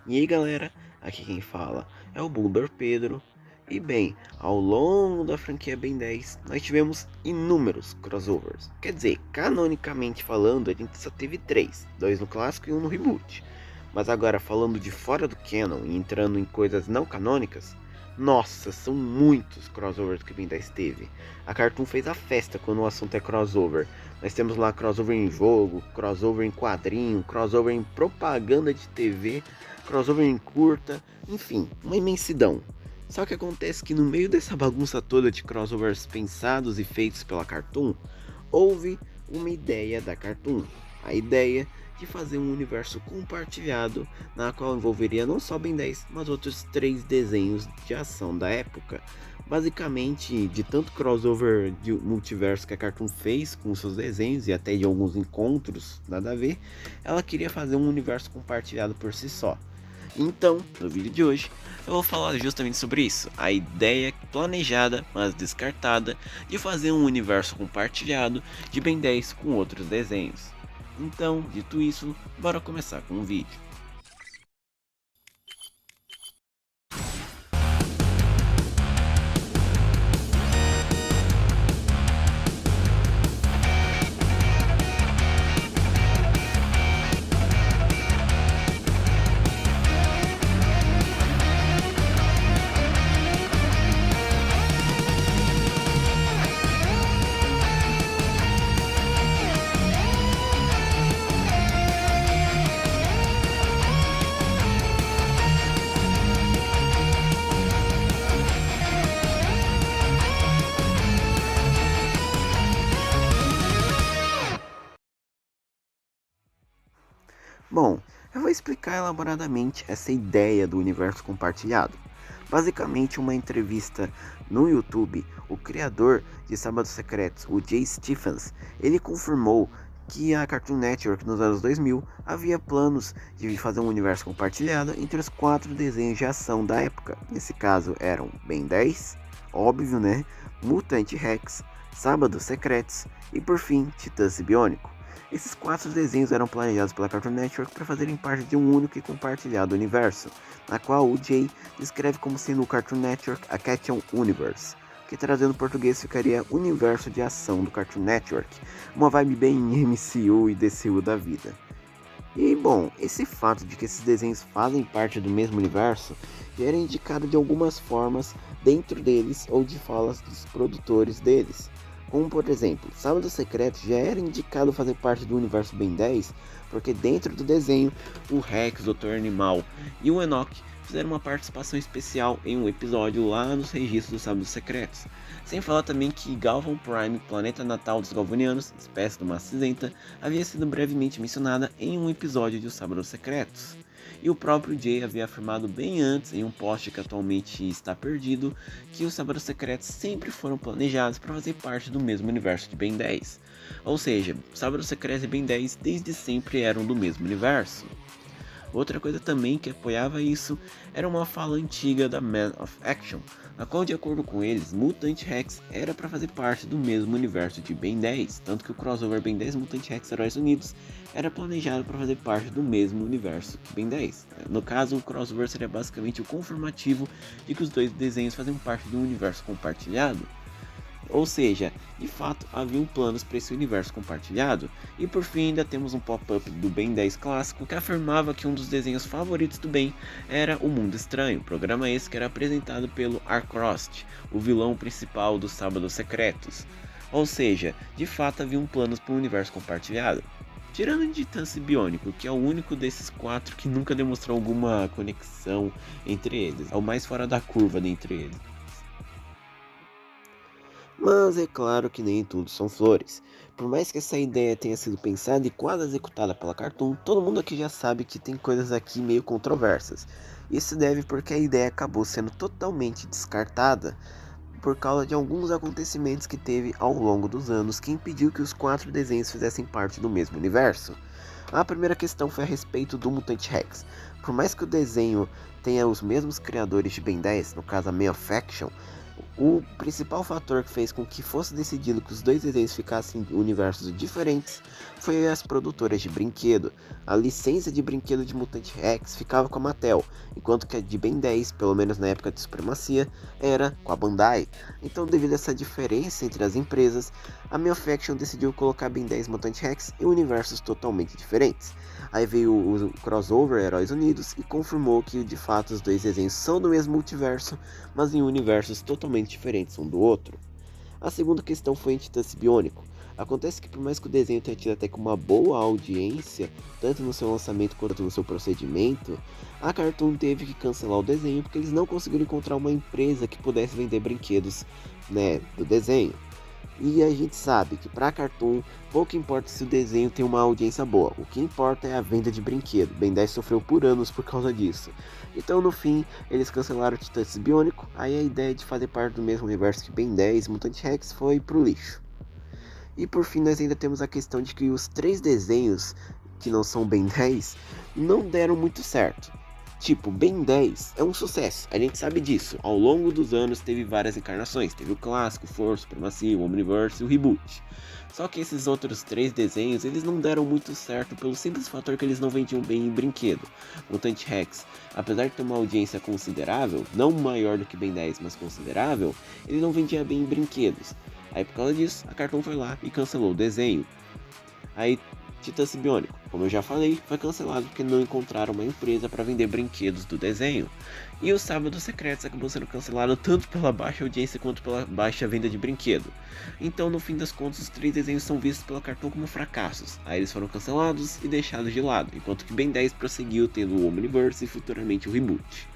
E aí galera, aqui quem fala é o Bulber Pedro. E bem, ao longo da franquia Ben 10, nós tivemos inúmeros crossovers. Quer dizer, canonicamente falando, a gente só teve 3, 2 no clássico e 1 no reboot. Mas agora falando de fora do canon e entrando em coisas não canônicas, nossa, são muitos crossovers que Ben 10 teve. A Cartoon fez a festa quando o assunto é crossover. Nós temos lá crossover em jogo, crossover em quadrinho, crossover em propaganda de TV, crossover em curta, enfim, uma imensidão. Só que acontece que no meio dessa bagunça toda de crossovers pensados e feitos pela Cartoon, houve uma ideia da Cartoon. A ideia de fazer um universo compartilhado, na qual envolveria não só Ben 10, mas outros 3 desenhos de ação da época. Basicamente, de tanto crossover de multiverso que a Cartoon fez com seus desenhos e até de alguns encontros, nada a ver, ela queria fazer um universo compartilhado por si só. Então, no vídeo de hoje, eu vou falar justamente sobre isso, a ideia planejada, mas descartada, de fazer um universo compartilhado de Ben 10 com outros desenhos. Então, dito isso, bora começar com o vídeo. Bom, eu vou explicar elaboradamente essa ideia do universo compartilhado. Basicamente, uma entrevista no YouTube, o criador de Sábados Secretos, o Jay Stephens, ele confirmou que a Cartoon Network nos anos 2000 havia planos de fazer um universo compartilhado entre os 4 desenhos de ação da época. Nesse caso eram Ben 10, óbvio né, Mutant Rex, Sábados Secretos e por fim Titãs Biônico. Esses 4 desenhos eram planejados pela Cartoon Network para fazerem parte de um único e compartilhado universo, na qual o Jay descreve como sendo o Cartoon Network Action Universe, que trazendo em português ficaria Universo de Ação do Cartoon Network, uma vibe bem MCU e DCU da vida. E bom, esse fato de que esses desenhos fazem parte do mesmo universo já era indicado de algumas formas dentro deles ou de falas dos produtores deles. Como por exemplo, Sábado Secreto já era indicado fazer parte do universo Ben 10, porque dentro do desenho, o Rex, Dr. Animal e o Enoch fizeram uma participação especial em um episódio lá nos registros dos Sábados Secretos. Sem falar também que Galvan Prime, planeta natal dos Galvanianos, espécie do Massa Cinzenta, havia sido brevemente mencionada em um episódio de Os Sábados Secretos. E o próprio Jay havia afirmado bem antes, em um post que atualmente está perdido, que os Sábados Secretos sempre foram planejados para fazer parte do mesmo universo de Ben 10. Ou seja, Sábados Secretos e Ben 10 desde sempre eram do mesmo universo. Outra coisa também que apoiava isso era uma fala antiga da Man of Action, na qual, de acordo com eles, Mutant Rex era para fazer parte do mesmo universo de Ben 10, tanto que o crossover Ben 10 Mutant Rex Heróis Unidos era planejado para fazer parte do mesmo universo que Ben 10. No caso, o crossover seria basicamente o confirmativo de que os dois desenhos fazem parte de um universo compartilhado. Ou seja, de fato haviam planos para esse universo compartilhado. E por fim ainda temos um pop-up do Ben 10 clássico que afirmava que um dos desenhos favoritos do Ben era O Mundo Estranho, programa esse que era apresentado pelo Arcrost, o vilão principal dos Sábados Secretos. Ou seja, de fato haviam planos para um universo compartilhado. Tirando o Titãs Biônico, que é o único desses 4 que nunca demonstrou alguma conexão entre eles, é o mais fora da curva dentre eles. Mas é claro que nem tudo são flores. Por mais que essa ideia tenha sido pensada e quase executada pela Cartoon, todo mundo aqui já sabe que tem coisas aqui meio controversas. Isso deve porque a ideia acabou sendo totalmente descartada por causa de alguns acontecimentos que teve ao longo dos anos que impediu que os 4 desenhos fizessem parte do mesmo universo. A primeira questão foi a respeito do Mutant Rex. Por mais que o desenho tenha os mesmos criadores de Ben 10, no caso a Man of Action, O principal fator que fez com que fosse decidido que os dois desenhos ficassem em universos diferentes foi as produtoras de brinquedo. A licença de brinquedo de Mutant Rex ficava com a Mattel, enquanto que a de Ben 10, pelo menos na época de supremacia, era com a Bandai. Então, devido a essa diferença entre as empresas, a Mio-Faction decidiu colocar Ben 10 e Mutant Rex em universos totalmente diferentes. Aí veio o crossover Heróis Unidos e confirmou que de fato os dois desenhos são do mesmo multiverso, mas em universos totalmente diferentes um do outro. A segunda questão foi em Titãs Biônico. Acontece que por mais que o desenho tenha tido até com uma boa audiência, tanto no seu lançamento quanto no seu procedimento, a Cartoon teve que cancelar o desenho porque eles não conseguiram encontrar uma empresa que pudesse vender brinquedos, do desenho. E a gente sabe que para Cartoon, pouco importa se o desenho tem uma audiência boa, o que importa é a venda de brinquedo. Ben 10 sofreu por anos por causa disso. Então no fim, eles cancelaram o Titãs Biônico, aí a ideia de fazer parte do mesmo universo que Ben 10 e Mutant Rex foi pro lixo. E por fim nós ainda temos a questão de que os 3 desenhos, que não são Ben 10, não deram muito certo. Tipo, Ben 10 é um sucesso, a gente sabe disso. Ao longo dos anos teve várias encarnações. Teve o clássico, Força, Supremacia, o Omniverse e o Reboot. Só que esses outros 3 desenhos, eles não deram muito certo pelo simples fator que eles não vendiam bem em brinquedo. Mutant Rex, apesar de ter uma audiência considerável, não maior do que Ben 10, mas considerável, ele não vendia bem em brinquedos. Aí por causa disso, a Cartoon foi lá e cancelou o desenho. Aí Titãs Biônico, como eu já falei, foi cancelado porque não encontraram uma empresa para vender brinquedos do desenho. E o Sábados Secretos acabou sendo cancelado tanto pela baixa audiência quanto pela baixa venda de brinquedo. Então, no fim das contas, os 3 desenhos são vistos pela Cartoon como fracassos. Aí eles foram cancelados e deixados de lado, enquanto que Ben 10 prosseguiu tendo o Omniverse e futuramente o Reboot.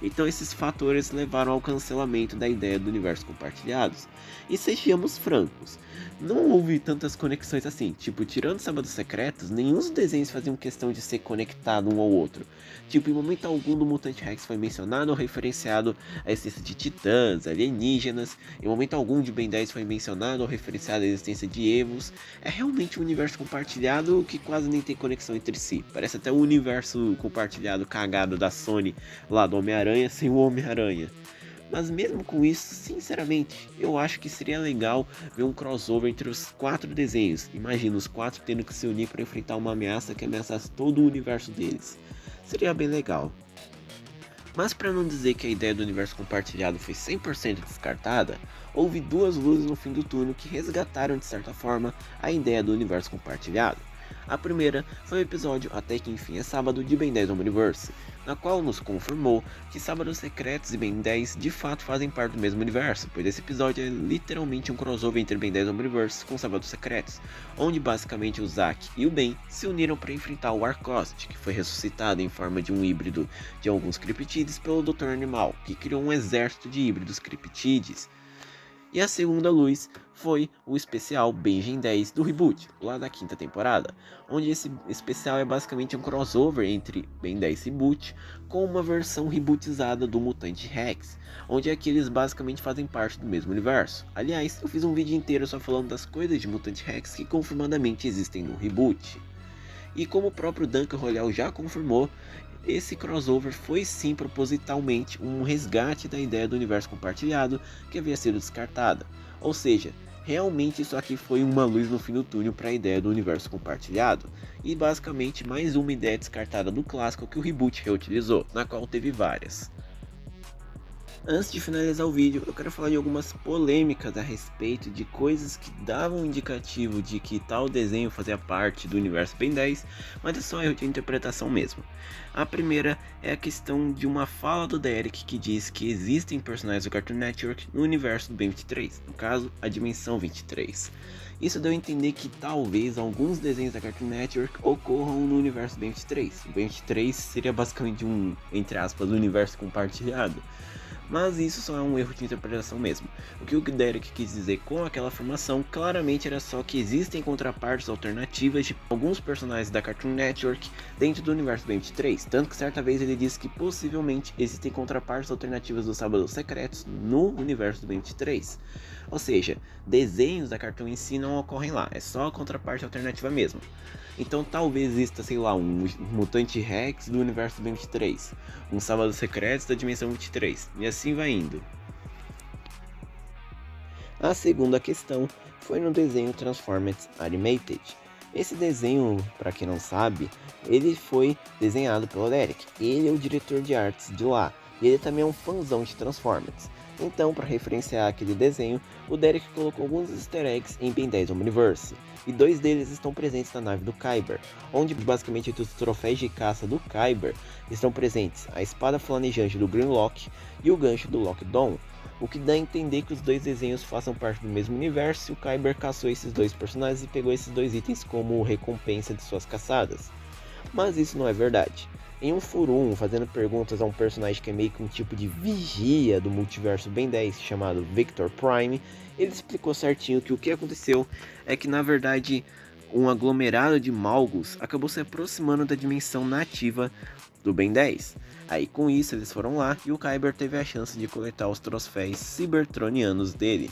Então esses fatores levaram ao cancelamento da ideia do universo compartilhados. E sejamos francos, não houve tantas conexões assim, tipo, tirando Sábados Secretos, nenhum dos desenhos faziam questão de ser conectado um ao outro. Tipo, em momento algum do Mutant Rex foi mencionado ou referenciado a existência de titãs, alienígenas, em momento algum de Ben 10 foi mencionado ou referenciado a existência de Evos. É realmente um universo compartilhado que quase nem tem conexão entre si, parece até um universo compartilhado cagado da Sony lá do Homem-Aranha sem o Homem-Aranha. Mas mesmo com isso, sinceramente, eu acho que seria legal ver um crossover entre os 4 desenhos. Imagina os 4 tendo que se unir para enfrentar uma ameaça que ameaçasse todo o universo deles. Seria bem legal. Mas para não dizer que a ideia do universo compartilhado foi 100% descartada, houve 2 luzes no fim do túnel que resgataram de certa forma a ideia do universo compartilhado. A primeira foi o episódio Até que Enfim é Sábado de Ben 10 Omniverse, na qual nos confirmou que Sábados Secretos e Ben 10 de fato fazem parte do mesmo universo, pois esse episódio é literalmente um crossover entre Ben 10 Omniverse com Sábados Secretos, onde basicamente o Zack e o Ben se uniram para enfrentar o Arcost, que foi ressuscitado em forma de um híbrido de alguns criptídeos pelo Dr. Animal, que criou um exército de híbridos criptídeos. E a segunda luz foi o especial Benjen 10 do Reboot, lá da 5ª temporada, onde esse especial é basicamente um crossover entre Ben 10 Reboot com uma versão rebootizada do Mutant Rex, onde aqui eles basicamente fazem parte do mesmo universo. Aliás, eu fiz um vídeo inteiro só falando das coisas de Mutant Rex que confirmadamente existem no Reboot. E como o próprio Duncan Royal já confirmou, esse crossover foi sim propositalmente um resgate da ideia do universo compartilhado que havia sido descartada. Ou seja, realmente isso aqui foi uma luz no fim do túnel para a ideia do universo compartilhado. E basicamente mais uma ideia descartada do clássico que o Reboot reutilizou, na qual teve várias. Antes de finalizar o vídeo, eu quero falar de algumas polêmicas a respeito de coisas que davam um indicativo de que tal desenho fazia parte do universo Ben 10, mas é só erro de interpretação mesmo. A primeira é a questão de uma fala do Derek que diz que existem personagens do Cartoon Network no universo do Ben 23, no caso, a Dimensão 23. Isso deu a entender que talvez alguns desenhos da Cartoon Network ocorram no universo Ben 23. O Ben 23 seria basicamente um, entre aspas, universo compartilhado. Mas isso só é um erro de interpretação mesmo. O que o Derek quis dizer com aquela afirmação claramente era só que existem contrapartes alternativas de alguns personagens da Cartoon Network dentro do universo do 23, tanto que certa vez ele disse que possivelmente existem contrapartes alternativas dos Sábados Secretos no universo do 23. Ou seja, desenhos da Cartoon em si não ocorrem lá, é só a contraparte alternativa mesmo. Então talvez exista, sei lá, um Mutante Rex do universo 23, um Sábados Secretos da Dimensão 23, e assim vai indo. A segunda questão foi no desenho Transformers Animated. Esse desenho, para quem não sabe, ele foi desenhado pelo Derek. Ele é o diretor de artes de lá e ele também é um fãzão de Transformers. Então, para referenciar aquele desenho, o Derek colocou alguns easter eggs em Ben 10 Omniverse, e 2 deles estão presentes na nave do Kyber, onde basicamente entre os troféus de caça do Kyber estão presentes a espada flamejante do Grimlock e o gancho do Lockdown, o que dá a entender que os 2 desenhos façam parte do mesmo universo e o Kyber caçou esses 2 personagens e pegou esses 2 itens como recompensa de suas caçadas. Mas isso não é verdade. Em um fórum, fazendo perguntas a um personagem que é meio que um tipo de vigia do multiverso Ben 10, chamado Victor Prime, ele explicou certinho que o que aconteceu é que na verdade um aglomerado de Malgus acabou se aproximando da dimensão nativa do Ben 10. Aí com isso eles foram lá e o Kyber teve a chance de coletar os troféus cybertronianos dele.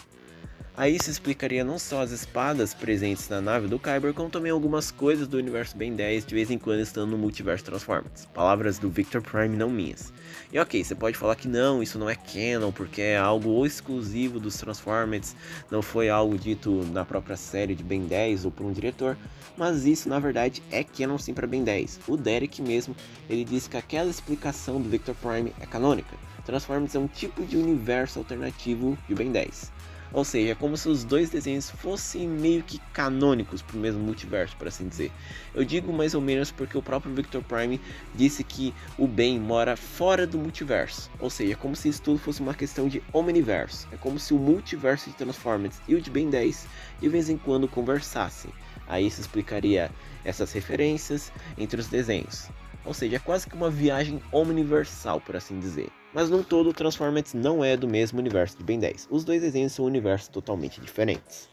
Aí isso explicaria não só as espadas presentes na nave do Kyber, como também algumas coisas do universo Ben 10 de vez em quando estando no multiverso Transformers. Palavras do Victor Prime, não minhas. E ok, você pode falar que não, isso não é canon, porque é algo exclusivo dos Transformers, não foi algo dito na própria série de Ben 10 ou por um diretor, mas isso na verdade é canon sim para Ben 10. O Derek mesmo, ele disse que aquela explicação do Victor Prime é canônica. Transformers é um tipo de universo alternativo de Ben 10. Ou seja, é como se os 2 desenhos fossem meio que canônicos para o mesmo multiverso, por assim dizer. Eu digo mais ou menos porque o próprio Victor Prime disse que o Ben mora fora do multiverso. Ou seja, é como se isso tudo fosse uma questão de omniverso. É como se o multiverso de Transformers e o de Ben 10 de vez em quando conversassem. Aí isso explicaria essas referências entre os desenhos. Ou seja, é quase que uma viagem omniversal, por assim dizer. Mas no todo, o Transformers não é do mesmo universo de Ben 10. Os 2 desenhos são universos totalmente diferentes.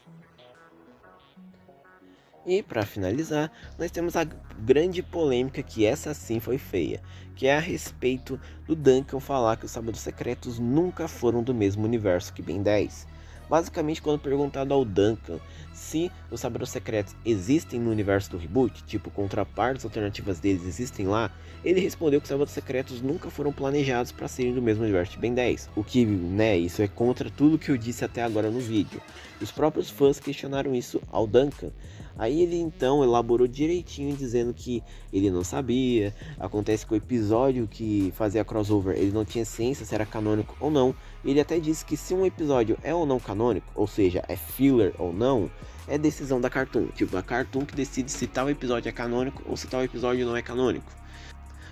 E para finalizar, nós temos a grande polêmica, que essa sim foi feia, que é a respeito do Duncan falar que os Sábados Secretos nunca foram do mesmo universo que Ben 10. Basicamente, quando perguntado ao Duncan se os Sábados Secretos existem no universo do reboot, tipo, contrapartes alternativas deles existem lá, ele respondeu que os Sábados Secretos nunca foram planejados para serem do mesmo universo de Ben 10. O que, isso é contra tudo que eu disse até agora no vídeo. Os próprios fãs questionaram isso ao Duncan. Aí ele então elaborou direitinho dizendo que ele não sabia, acontece que o episódio que fazia crossover ele não tinha ciência se era canônico ou não. Ele até disse que se um episódio é ou não canônico, ou seja, é filler ou não, é decisão da Cartoon. Tipo, a Cartoon que decide se tal episódio é canônico ou se tal episódio não é canônico.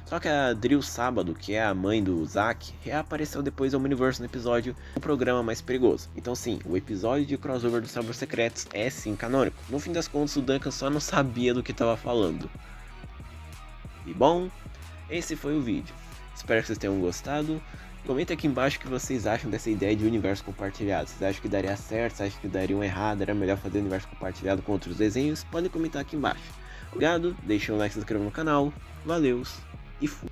Só que a Drill Sábado, que é a mãe do Zack, reapareceu depois ao Omniverse no episódio O Programa Mais Perigoso. Então sim, o episódio de crossover dos Sábados Secretos é sim canônico. No fim das contas, o Duncan só não sabia do que estava falando. E bom, esse foi o vídeo. Espero que vocês tenham gostado. Comenta aqui embaixo o que vocês acham dessa ideia de universo compartilhado. Vocês acham que daria certo? Vocês acham que daria errado? Era melhor fazer universo compartilhado com outros desenhos? Podem comentar aqui embaixo. Obrigado, deixem um like e se inscrevam no canal. Valeus! E fui.